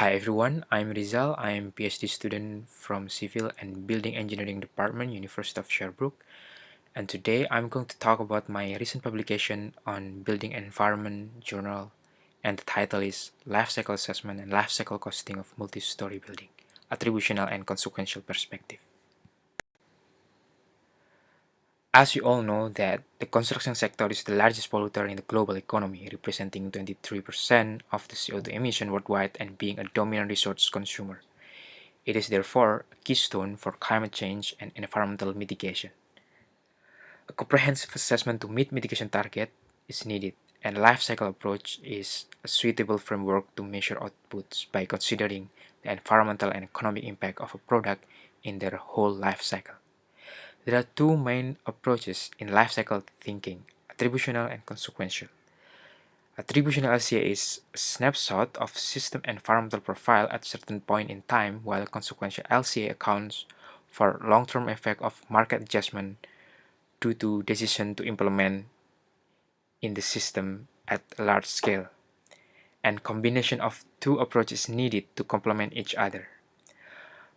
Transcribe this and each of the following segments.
Hi everyone, I'm Rizal. I'm PhD student from Civil and Building Engineering Department, University of Sherbrooke. And today I'm going to talk about my recent publication on Building Environment Journal, and the title is Lifecycle Assessment and Lifecycle Costing of Multi-Story Building, Attributional and Consequential Perspective. As you all know that the construction sector is the largest polluter in the global economy, representing 23% of the CO2 emission worldwide and being a dominant resource consumer. It is therefore a keystone for climate change and environmental mitigation. A comprehensive assessment to meet mitigation target is needed, and a life cycle approach is a suitable framework to measure outputs by considering the environmental and economic impact of a product in their whole life cycle. There are two main approaches in life cycle thinking, attributional and consequential. Attributional LCA is a snapshot of system environmental profile at certain point in time, while consequential LCA accounts for long-term effect of market adjustment due to decision to implement in the system at a large scale. And combination of two approaches needed to complement each other.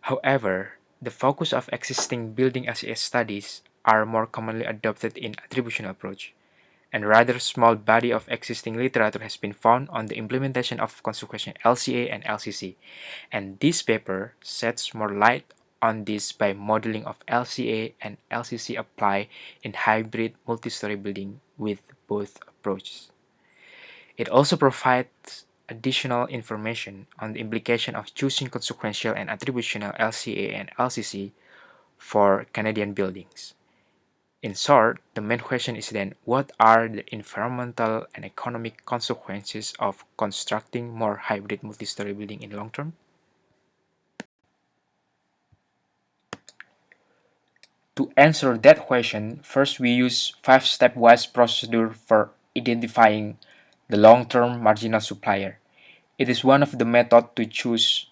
However, the focus of existing building LCA studies are more commonly adopted in attributional approach, and rather small body of existing literature has been found on the implementation of consequential LCA and LCC, and this paper sheds more light on this by modeling of LCA and LCC apply in hybrid multi-story building with both approaches. It also provides additional information on the implication of choosing consequential and attributional LCA and LCC for Canadian buildings. In short, the main question is then, what are the environmental and economic consequences of constructing more hybrid multi-story building in long term? To answer that question, first we use 5-step-wise procedure for identifying the long-term marginal supplier. It is one of the methods to choose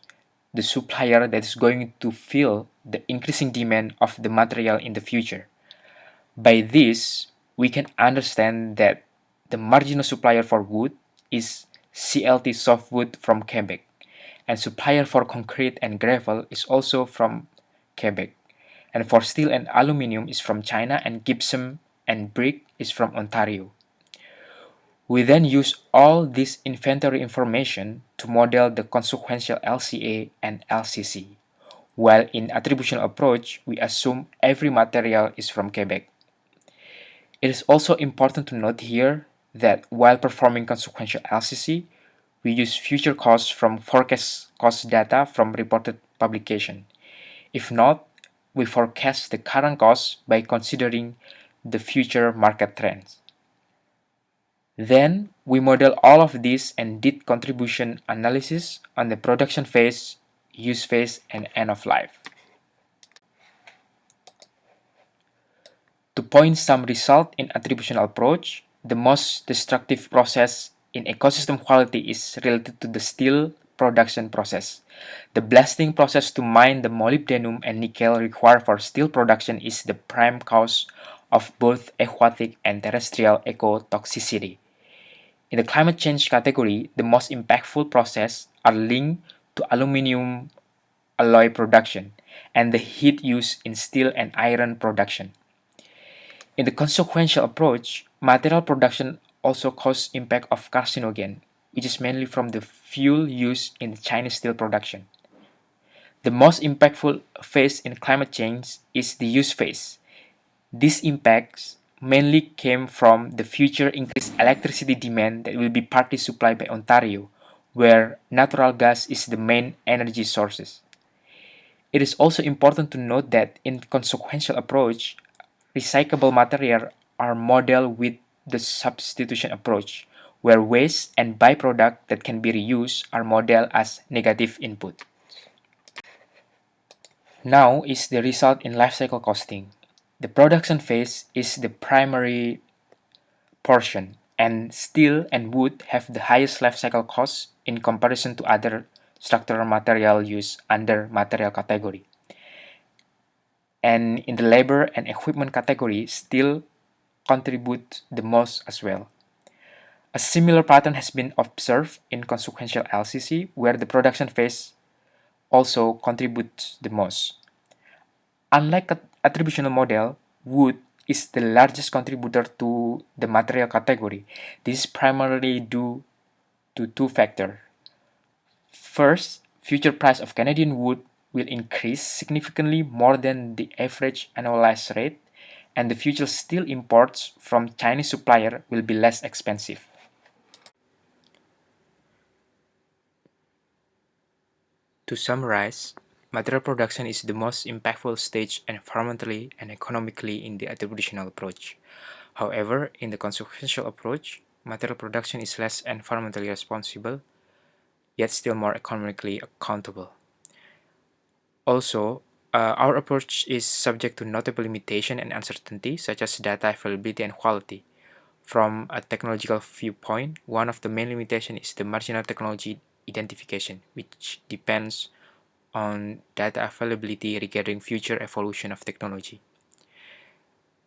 the supplier that is going to fill the increasing demand of the material in the future. By this, we can understand that the marginal supplier for wood is CLT softwood from Quebec, and supplier for concrete and gravel is also from Quebec, and for steel and aluminum is from China, and gypsum and brick is from Ontario. We then use all this inventory information to model the consequential LCA and LCC, while in attributional approach, we assume every material is from Quebec. It is also important to note here that while performing consequential LCC, we use future costs from forecast cost data from reported publication. If not, we forecast the current costs by considering the future market trends. Then, we model all of this and did contribution analysis on the production phase, use phase, and end of life. To point some result in attributional approach, the most destructive process in ecosystem quality is related to the steel production process. The blasting process to mine the molybdenum and nickel required for steel production is the prime cause of both aquatic and terrestrial ecotoxicity. In the climate change category, the most impactful processes are linked to aluminum alloy production and the heat used in steel and iron production. In the consequential approach, material production also causes impact of carcinogen, which is mainly from the fuel used in the Chinese steel production. The most impactful phase in climate change is the use phase. These impacts mainly came from the future increased electricity demand that will be partly supplied by Ontario, where natural gas is the main energy sources. It is also important to note that in consequential approach, recyclable material are modeled with the substitution approach, where waste and byproduct that can be reused are modeled as negative input. Now is the result in life cycle costing. The production phase is the primary portion, and steel and wood have the highest life cycle costs in comparison to other structural material used under material category. And in the labor and equipment category, steel contribute the most as well. A similar pattern has been observed in consequential LCC, where the production phase also contributes the most. Unlike attributional model, wood is the largest contributor to the material category. This is primarily due to two factors. First, future price of Canadian wood will increase significantly more than the average annualized rate, and the future steel imports from Chinese supplier will be less expensive. To summarize, material production is the most impactful stage environmentally and economically in the attributionnel approach. However, in the consequential approach, material production is less environmentally responsible, yet still more economically accountable. Also, our approach is subject to notable limitation and uncertainty, such as data availability and quality. From a technological viewpoint, one of the main limitations is the marginal technology identification, which depends on data availability regarding future evolution of technology.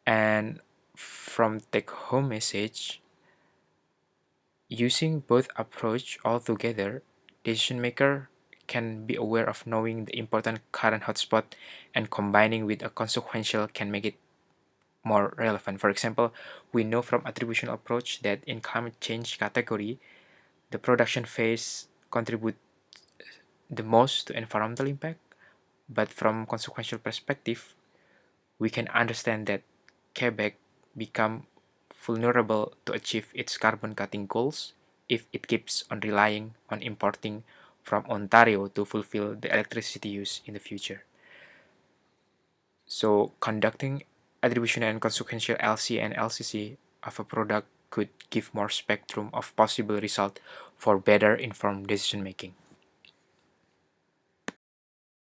And from take-home message, using both approach altogether, decision maker can be aware of knowing the important current hotspot and combining with a consequential can make it more relevant. For example, we know from attribution approach that in climate change category, the production phase contribute the most to environmental impact, but from consequential perspective, we can understand that Quebec become vulnerable to achieve its carbon cutting goals if it keeps on relying on importing from Ontario to fulfill the electricity use in the future. So conducting attribution and consequential LC and LCC of a product could give more spectrum of possible result for better informed decision making.